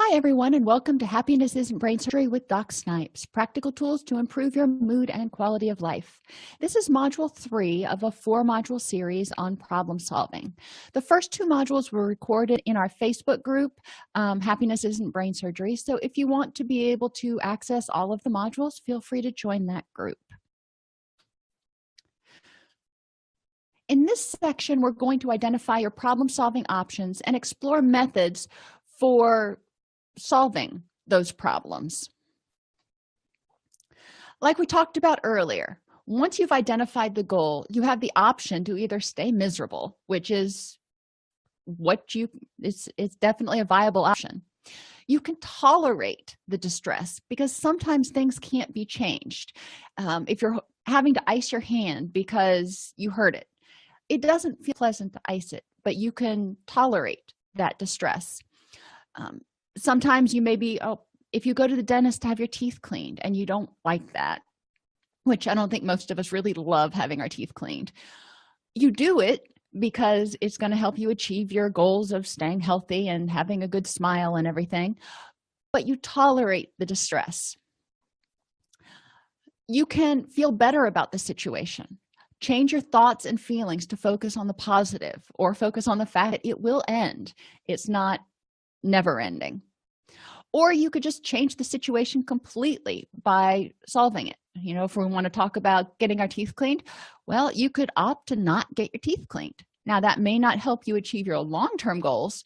Hi, everyone, and welcome to Happiness Isn't Brain Surgery with Doc Snipes, practical tools to improve your mood and quality of life. This is Module 3 of a 4-module series on problem solving. The first 2 modules were recorded in our Facebook group, Happiness Isn't Brain Surgery, so if you want to be able to access all of the modules, feel free to join that group. In this section, we're going to identify your problem-solving options and explore methods for solving those problems. Like we talked about earlier, once you've identified the goal, you have the option to either stay miserable, which is it's definitely a viable option. You can tolerate the distress because sometimes things can't be changed. If you're having to ice your hand because you hurt it, it doesn't feel pleasant to ice it, but you can tolerate that distress. Sometimes you may be, if you go to the dentist to have your teeth cleaned and you don't like that, which I don't think most of us really love having our teeth cleaned, you do it because it's going to help you achieve your goals of staying healthy and having a good smile and everything, but you tolerate the distress. You can feel better about the situation. Change your thoughts and feelings to focus on the positive or focus on the fact that it will end. It's not never ending. Or you could just change the situation completely by solving it. If we want to talk about getting our teeth cleaned, well, you could opt to not get your teeth cleaned. Now, that may not help you achieve your long-term goals,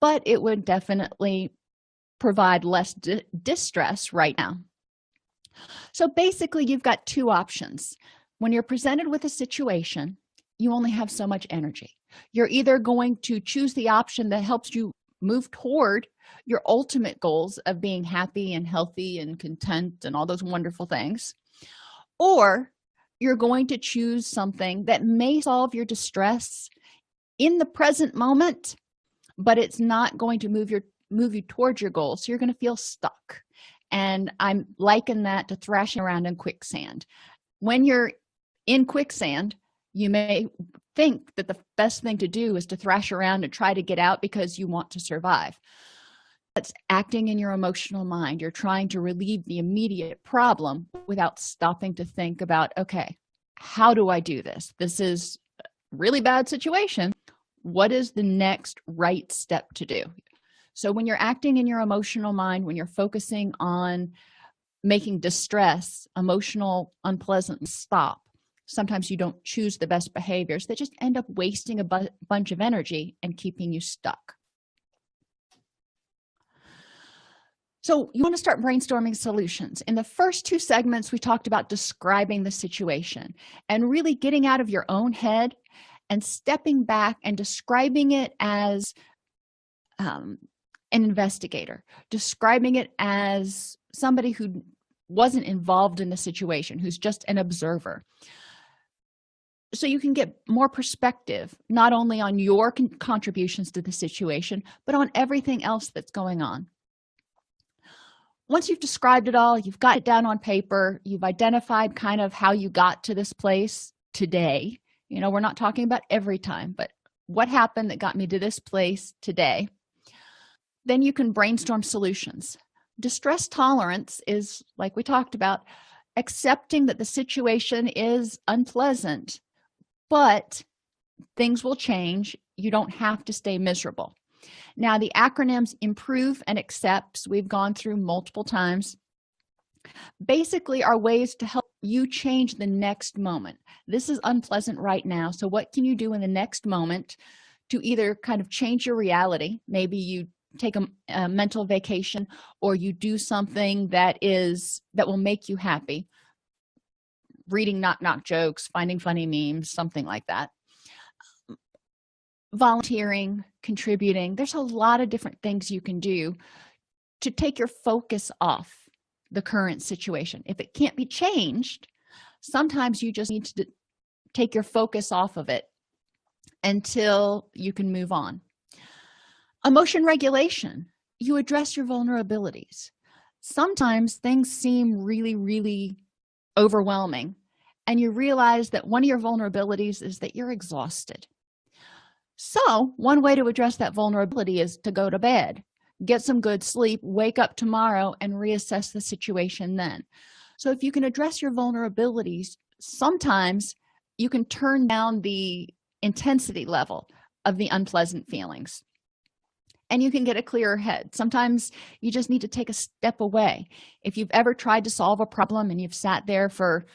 but it would definitely provide less distress right now. So basically, you've got 2 options. When you're presented with a situation, you only have so much energy. You're either going to choose the option that helps you move toward your ultimate goals of being happy and healthy and content and all those wonderful things, or you're going to choose something that may solve your distress in the present moment, but it's not going to move you towards your goals. So you're going to feel stuck. And I'm liken that to thrashing around in quicksand. When you're in quicksand, you may think that the best thing to do is to thrash around and try to get out because you want to survive. That's acting in your emotional mind. You're trying to relieve the immediate problem without stopping to think about, okay, how do I do this? This is a really bad situation. What is the next right step to do? So when you're acting in your emotional mind, when you're focusing on making distress, emotional unpleasantness stop, sometimes you don't choose the best behaviors that just end up wasting a bunch of energy and keeping you stuck. So you want to start brainstorming solutions. In the first 2 segments, we talked about describing the situation and really getting out of your own head and stepping back and describing it as an investigator, describing it as somebody who wasn't involved in the situation, who's just an observer. So you can get more perspective, not only on your contributions to the situation, but on everything else that's going on. Once you've described it all, you've got it down on paper, you've identified kind of how you got to this place today. We're not talking about every time, but what happened that got me to this place today. Then you can brainstorm solutions. Distress tolerance is, like we talked about, accepting that the situation is unpleasant, but things will change. You don't have to stay miserable. Now, the acronyms improve and accepts, we've gone through multiple times, basically are ways to help you change the next moment. This is unpleasant right now, so what can you do in the next moment to either kind of change your reality? Maybe you take a mental vacation, or you do something that will make you happy. Reading knock-knock jokes, finding funny memes, something like that. Volunteering, contributing. There's a lot of different things you can do to take your focus off the current situation. If it can't be changed, sometimes you just need to take your focus off of it until you can move on. Emotion regulation. You address your vulnerabilities. Sometimes things seem really, really overwhelming, and you realize that one of your vulnerabilities is that you're exhausted. So one way to address that vulnerability is to go to bed. get some good sleep, wake up tomorrow, and reassess the situation then. So if you can address your vulnerabilities, sometimes you can turn down the intensity level of the unpleasant feelings, and you can get a clearer head. Sometimes you just need to take a step away. If you've ever tried to solve a problem and you've sat there for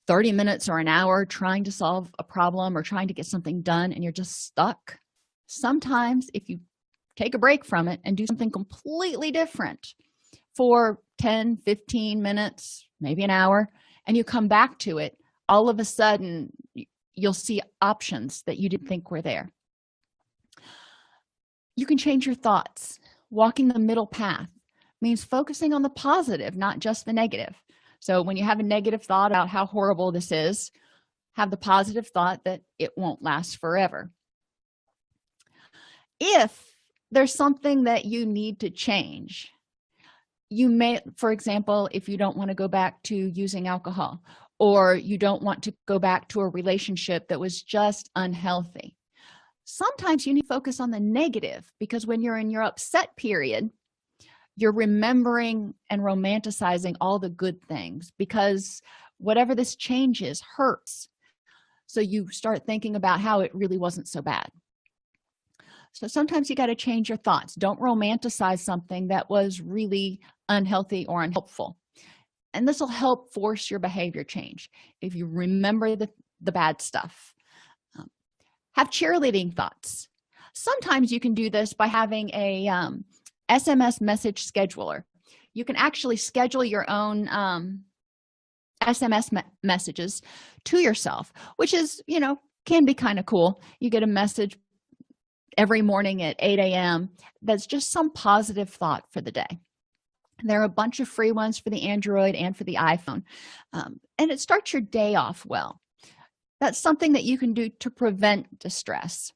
30 minutes or an hour trying to solve a problem or trying to get something done and you're just stuck, sometimes if you take a break from it and do something completely different for 10, 15 minutes, maybe an hour, and you come back to it, all of a sudden you'll see options that you didn't think were there. You can change your thoughts. Walking the middle path means focusing on the positive, not just the negative. So when you have a negative thought about how horrible this is, have the positive thought that it won't last forever. If there's something that you need to change, you may, for example, if you don't want to go back to using alcohol, or you don't want to go back to a relationship that was just unhealthy, sometimes you need to focus on the negative, because when you're in your upset period, you're remembering and romanticizing all the good things, because whatever this change is hurts. So you start thinking about how it really wasn't so bad. So sometimes you got to change your thoughts. Don't romanticize something that was really unhealthy or unhelpful. And this will help force your behavior change if you remember the bad stuff. Have cheerleading thoughts. Sometimes you can do this by having a SMS message scheduler. You can actually schedule your own SMS messages to yourself, which is, can be kind of cool. You get a message every morning at 8 a.m. that's just some positive thought for the day. There are a bunch of free ones for the Android and for the iPhone, and it starts your day off well. That's something that you can do to prevent distress.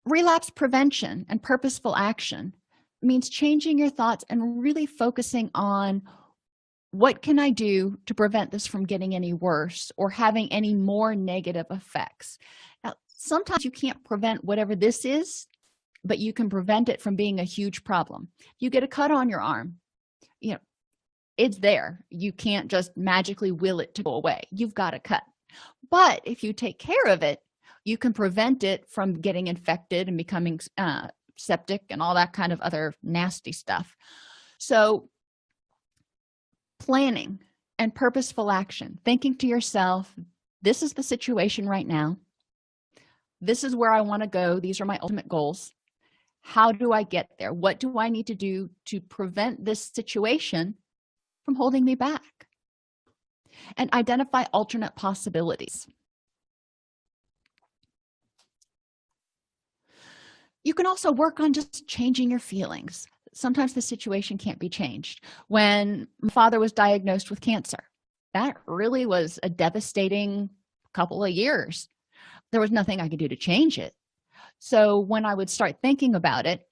Relapse prevention and purposeful action means changing your thoughts and really focusing on what can I do to prevent this from getting any worse or having any more negative effects. Now, sometimes you can't prevent whatever this is, but you can prevent it from being a huge problem. You get a cut on your arm, it's there. You can't just magically will it to go away. You've got a cut. But if you take care of it, you can prevent it from getting infected and becoming septic and all that kind of other nasty stuff. So planning and purposeful action, thinking to yourself, this is the situation right now. This is where I want to go. These are my ultimate goals. How do I get there? What do I need to do to prevent this situation from holding me back? And identify alternate possibilities. You can also work on just changing your feelings. Sometimes the situation can't be changed. When my father was diagnosed with cancer, that really was a devastating couple of years. There was nothing I could do to change it. So when I would start thinking about it,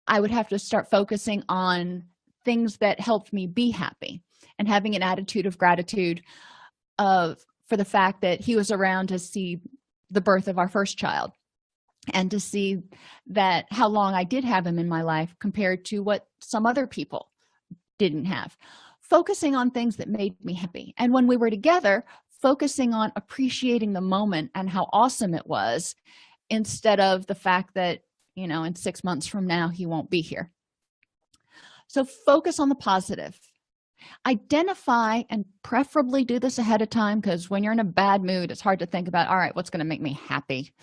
I would have to start focusing on things that helped me be happy and having an attitude of gratitude for the fact that he was around to see the birth of our first child and to see that how long I did have him in my life compared to what some other people didn't have. Focusing on things that made me happy. And when we were together, focusing on appreciating the moment and how awesome it was, instead of the fact that, in 6 months from now, he won't be here. So focus on the positive. Identify, and preferably do this ahead of time, because when you're in a bad mood, it's hard to think about, all right, what's going to make me happy?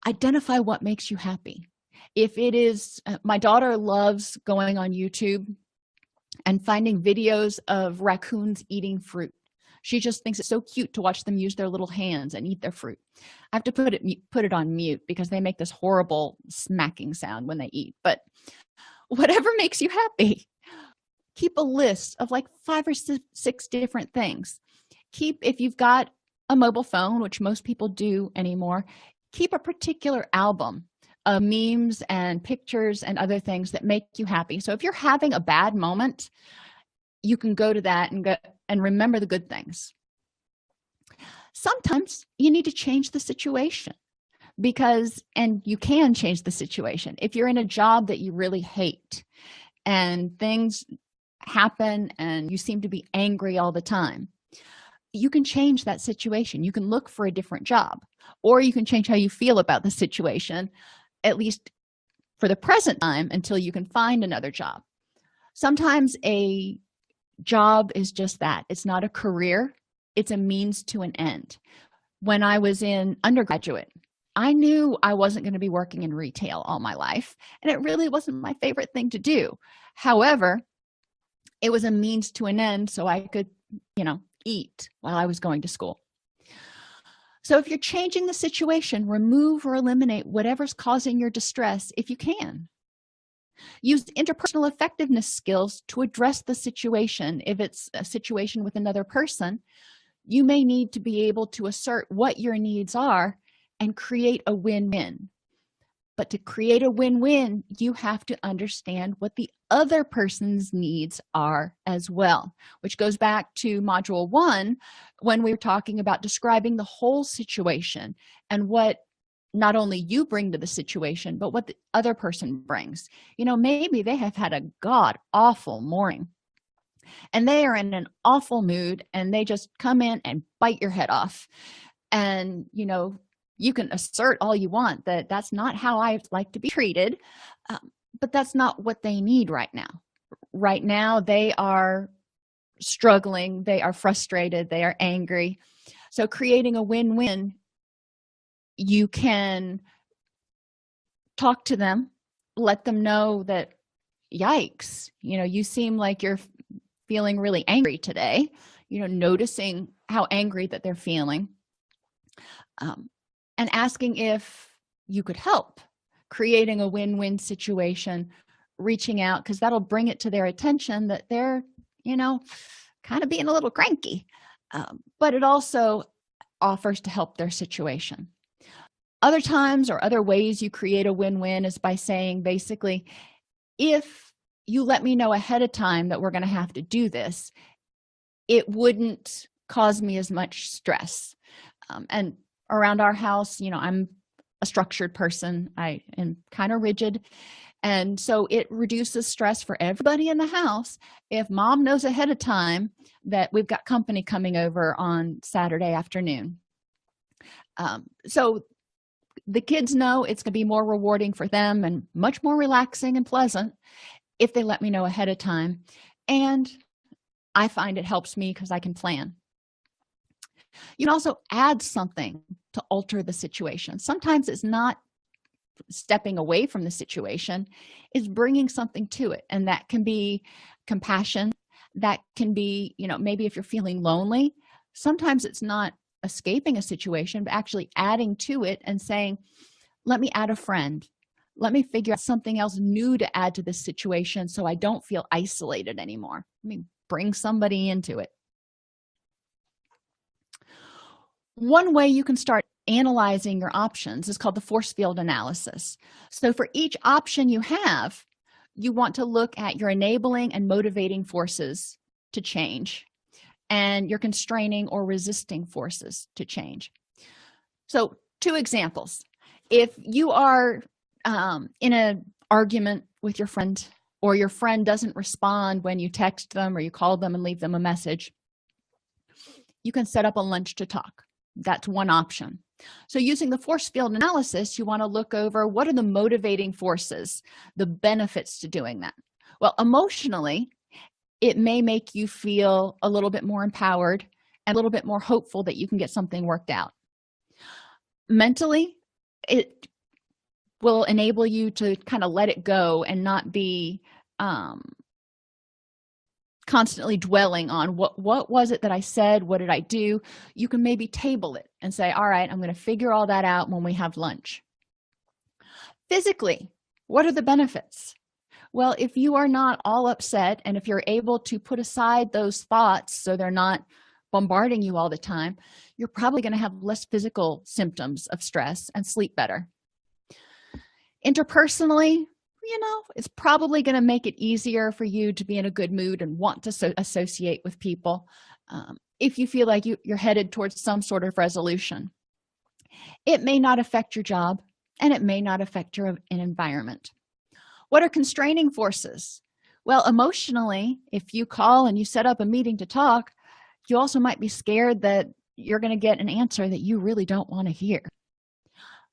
Identify what makes you happy. If it is, my daughter loves going on YouTube and finding videos of raccoons eating fruit. She just thinks it's so cute to watch them use their little hands and eat their fruit. I have to put it on mute because they make this horrible smacking sound when they eat. But whatever makes you happy, keep a list of like 5 or 6 different things. If you've got a mobile phone, which most people do anymore, keep a particular album of memes and pictures and other things that make you happy. So if you're having a bad moment, you can go to that and remember the good things. Sometimes you need to change the situation. because and you can change the situation. If you're in a job that you really hate and things happen and you seem to be angry all the time, you can change that situation. You can look for a different job, or you can change how you feel about the situation, at least for the present time, until you can find another job. Sometimes a job is just that. It's not a career, it's a means to an end. When I was in undergraduate, I knew I wasn't going to be working in retail all my life, and it really wasn't my favorite thing to do. However, it was a means to an end so I could, eat while I was going to school. So if you're changing the situation, remove or eliminate whatever's causing your distress if you can. Use interpersonal effectiveness skills to address the situation. If it's a situation with another person, you may need to be able to assert what your needs are and create a win-win. But to create a win-win, you have to understand what the other person's needs are as well, which goes back to module 1 when we were talking about describing the whole situation and what not only you bring to the situation, but what the other person brings. Maybe they have had a god-awful morning and they are in an awful mood and they just come in and bite your head off. And, you can assert all you want that that's not how I like to be treated, but that's not what they need right now. Right now, they are struggling, they are frustrated, they are angry. So creating a win-win, you can talk to them, let them know that, yikes, you seem like you're feeling really angry today, noticing how angry that they're feeling. And asking if you could help, creating a win-win situation, reaching out, because that'll bring it to their attention that they're, kind of being a little cranky. But it also offers to help their situation. Other times or other ways you create a win-win is by saying, basically, if you let me know ahead of time that we're going to have to do this, it wouldn't cause me as much stress. And around our house, I'm a structured person. I am kind of rigid. And so it reduces stress for everybody in the house if mom knows ahead of time that we've got company coming over on Saturday afternoon. So the kids know it's going to be more rewarding for them and much more relaxing and pleasant if they let me know ahead of time. And I find it helps me because I can plan. You can also add something to alter the situation. Sometimes it's not stepping away from the situation, it's bringing something to it. And that can be compassion. That can be, maybe if you're feeling lonely, sometimes it's not escaping a situation, but actually adding to it and saying, let me add a friend. Let me figure out something else new to add to this situation so I don't feel isolated anymore. Let me bring somebody into it. One way you can start analyzing your options is called the force field analysis. So for each option you have, you want to look at your enabling and motivating forces to change and your constraining or resisting forces to change. So 2 examples. If you are in an argument with your friend, or your friend doesn't respond when you text them or you call them and leave them a message, you can set up a lunch to talk. That's one option. So using the force field analysis, you want to look over what are the motivating forces, the benefits to doing that. Well, emotionally, it may make you feel a little bit more empowered and a little bit more hopeful that you can get something worked out. Mentally, it will enable you to kind of let it go and not be constantly dwelling on what was it that I said, what did I do. You can maybe table it and say, all right, I'm going to figure all that out when we have lunch. Physically, what are the benefits? Well, if you are not all upset and if you're able to put aside those thoughts so they're not bombarding you all the time, you're probably going to have less physical symptoms of stress and sleep better. Interpersonally, it's probably going to make it easier for you to be in a good mood and want to associate with people if you feel like you're headed towards some sort of resolution. It may not affect your job, and it may not affect your environment. What are constraining forces? Well, emotionally, if you call and you set up a meeting to talk, you also might be scared that you're going to get an answer that you really don't want to hear.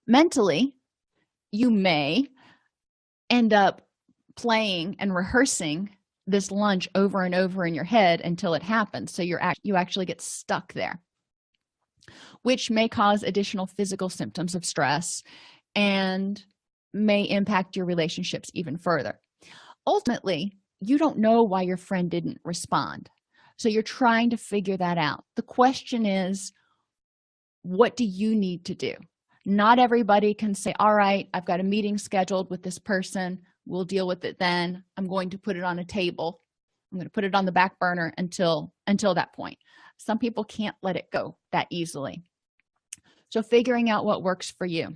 Mentally, you may end up playing and rehearsing this lunch over and over in your head until it happens, so you actually get stuck there, which may cause additional physical symptoms of stress and may impact your relationships even further. Ultimately, you don't know why your friend didn't respond, so you're trying to figure that out. The question is, what do you need to do? Not everybody can say, all right, I've got a meeting scheduled with this person, we'll deal with it then. I'm going to put it on a table, I'm going to put it on the back burner until that point. Some people can't let it go that easily. So figuring out what works for you.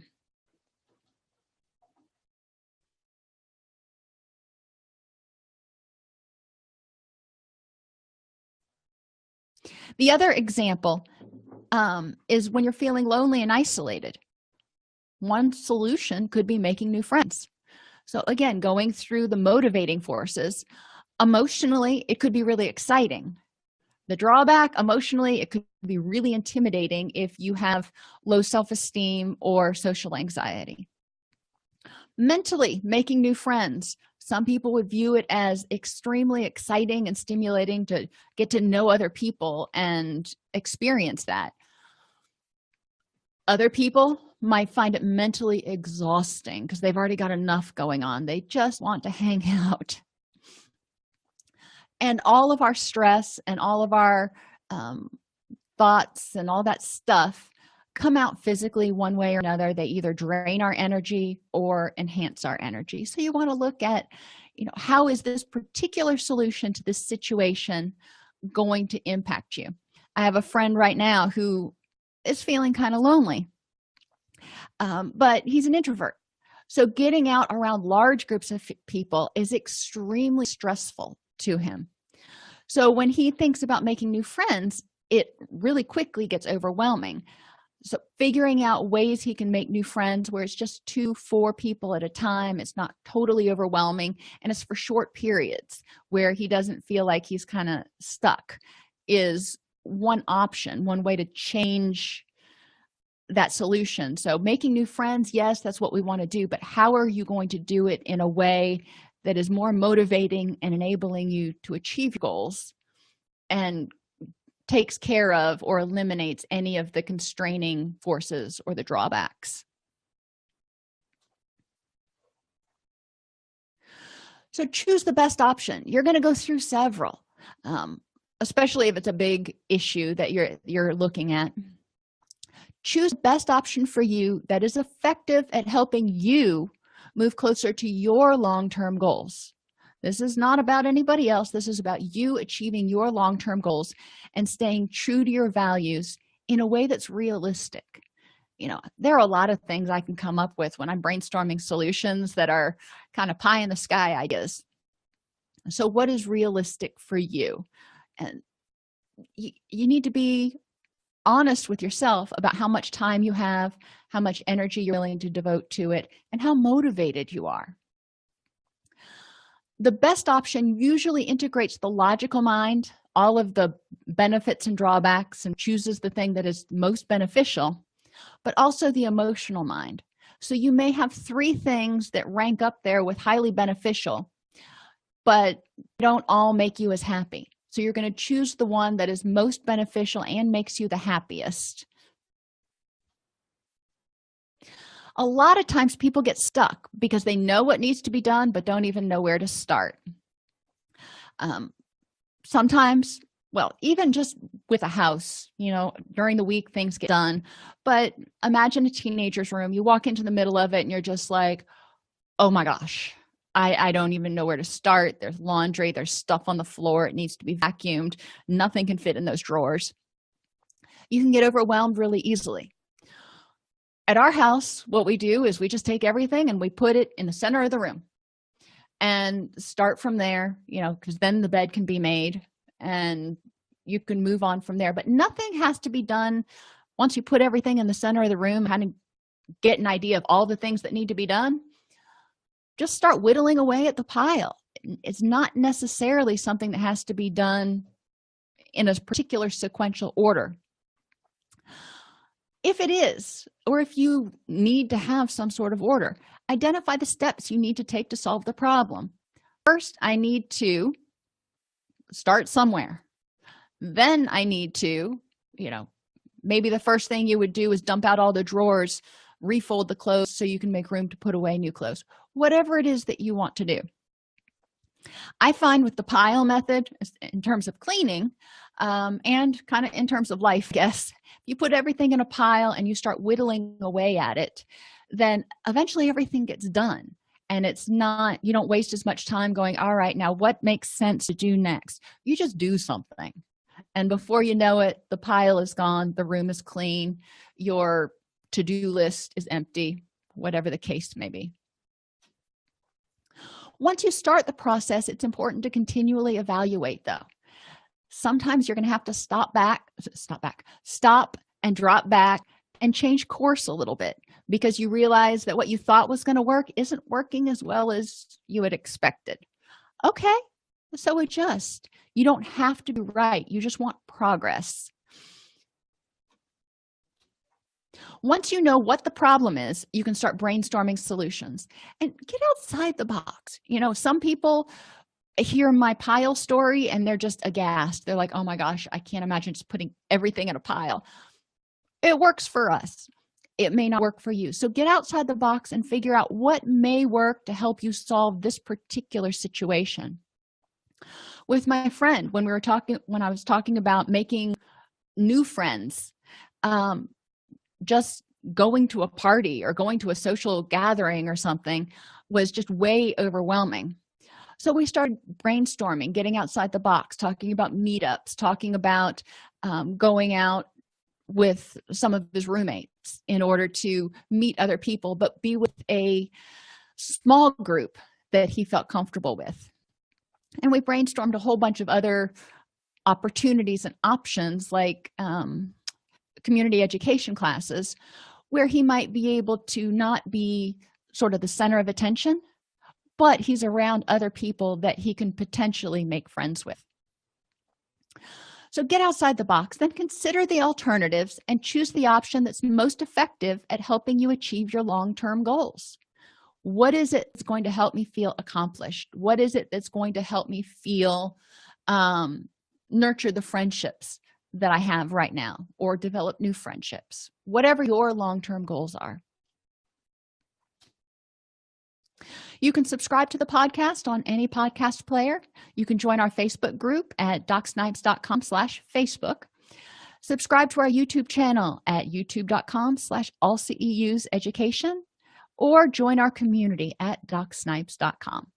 The other example is when you're feeling lonely and isolated. One solution could be making new friends. So again, going through the motivating forces, emotionally, it could be really exciting. The drawback, emotionally, it could be really intimidating if you have low self-esteem or social anxiety. Mentally, making new friends. Some people would view it as extremely exciting and stimulating to get to know other people and experience that. Other people might find it mentally exhausting because they've already got enough going on. They just want to hang out. And all of our stress and all of our thoughts and all that stuff come out physically one way or another. They either drain our energy or enhance our energy. So you want to look at, how is this particular solution to this situation going to impact you? I have a friend right now who is feeling kind of lonely, but he's an introvert. So getting out around large groups of people is extremely stressful to him. So when he thinks about making new friends, it really quickly gets overwhelming. So figuring out ways he can make new friends where it's just 2-4 people at a time, it's not totally overwhelming, and it's for short periods where he doesn't feel like he's kind of stuck, is one option, one way to change that solution. So making new friends, yes, that's what we want to do, but how are you going to do it in a way that is more motivating and enabling you to achieve goals and takes care of or eliminates any of the constraining forces or the drawbacks? So choose the best option. You're going to go through several, especially if it's a big issue that you're looking at. Choose the best option for you that is effective at helping you move closer to your long-term goals. This is not about anybody else. This is about you achieving your long-term goals and staying true to your values in a way that's realistic. There are a lot of things I can come up with when I'm brainstorming solutions that are kind of pie in the sky ideas. So what is realistic for you? And you need to be honest with yourself about how much time you have, how much energy you're willing to devote to it, and how motivated you are. The best option usually integrates the logical mind, all of the benefits and drawbacks, and chooses the thing that is most beneficial, but also the emotional mind. So you may have 3 things that rank up there with highly beneficial, but don't all make you as happy. So you're going to choose the one that is most beneficial and makes you the happiest. A lot of times people get stuck because they know what needs to be done but don't even know where to start. Sometimes, well, even just with a house, during the week things get done, but imagine a teenager's room. You walk into the middle of it and you're just like, oh my gosh, I don't even know where to start. There's laundry, there's stuff on the floor, it needs to be vacuumed, nothing can fit in those drawers. You can get overwhelmed really easily. At our house, what we do is we just take everything and we put it in the center of the room and start from there, because then the bed can be made and you can move on from there. But nothing has to be done Once you put everything in the center of the room, kind of get an idea of all the things that need to be done, just start whittling away at the pile. It's not necessarily something that has to be done in a particular sequential order. If it is, or if you need to have some sort of order, identify the steps you need to take to solve the problem. First, I need to start somewhere. Then I need to, maybe the first thing you would do is dump out all the drawers, refold the clothes so you can make room to put away new clothes. Whatever it is that you want to do. I find with the pile method, in terms of cleaning, and kind of in terms of life, yes, you put everything in a pile and you start whittling away at it, then eventually everything gets done. And it's not, you don't waste as much time going, all right, now what makes sense to do next? You just do something. And before you know it, the pile is gone, the room is clean, your to-do list is empty, whatever the case may be. Once you start the process, it's important to continually evaluate, though. Sometimes you're going to have to stop and drop back and change course a little bit because you realize that what you thought was going to work isn't working as well as you had expected. Okay, so adjust. You don't have to be right. You just want progress. Once you know what the problem is, you can start brainstorming solutions and get outside the box. Some people hear my pile story and they're just aghast. They're like, oh my gosh, I can't imagine just putting everything in a pile. It works for us. It may not work for you. So get outside the box and figure out what may work to help you solve this particular situation. With my friend, when I was talking about making new friends, just going to a party or going to a social gathering or something was just way overwhelming. So we started brainstorming, getting outside the box, talking about meetups, talking about going out with some of his roommates in order to meet other people, but be with a small group that he felt comfortable with. And we brainstormed a whole bunch of other opportunities and options, like community education classes, where he might be able to not be sort of the center of attention, but he's around other people that he can potentially make friends with. So get outside the box, then consider the alternatives and choose the option that's most effective at helping you achieve your long-term goals. What is it that's going to help me feel accomplished? What is it that's going to help me feel nurture the friendships that I have right now or develop new friendships? Whatever your long-term goals are. You can subscribe to the podcast on any podcast player. You can join our Facebook group at docsnipes.com/Facebook. Subscribe to our YouTube channel at youtube.com/allceuseducation or join our community at docsnipes.com.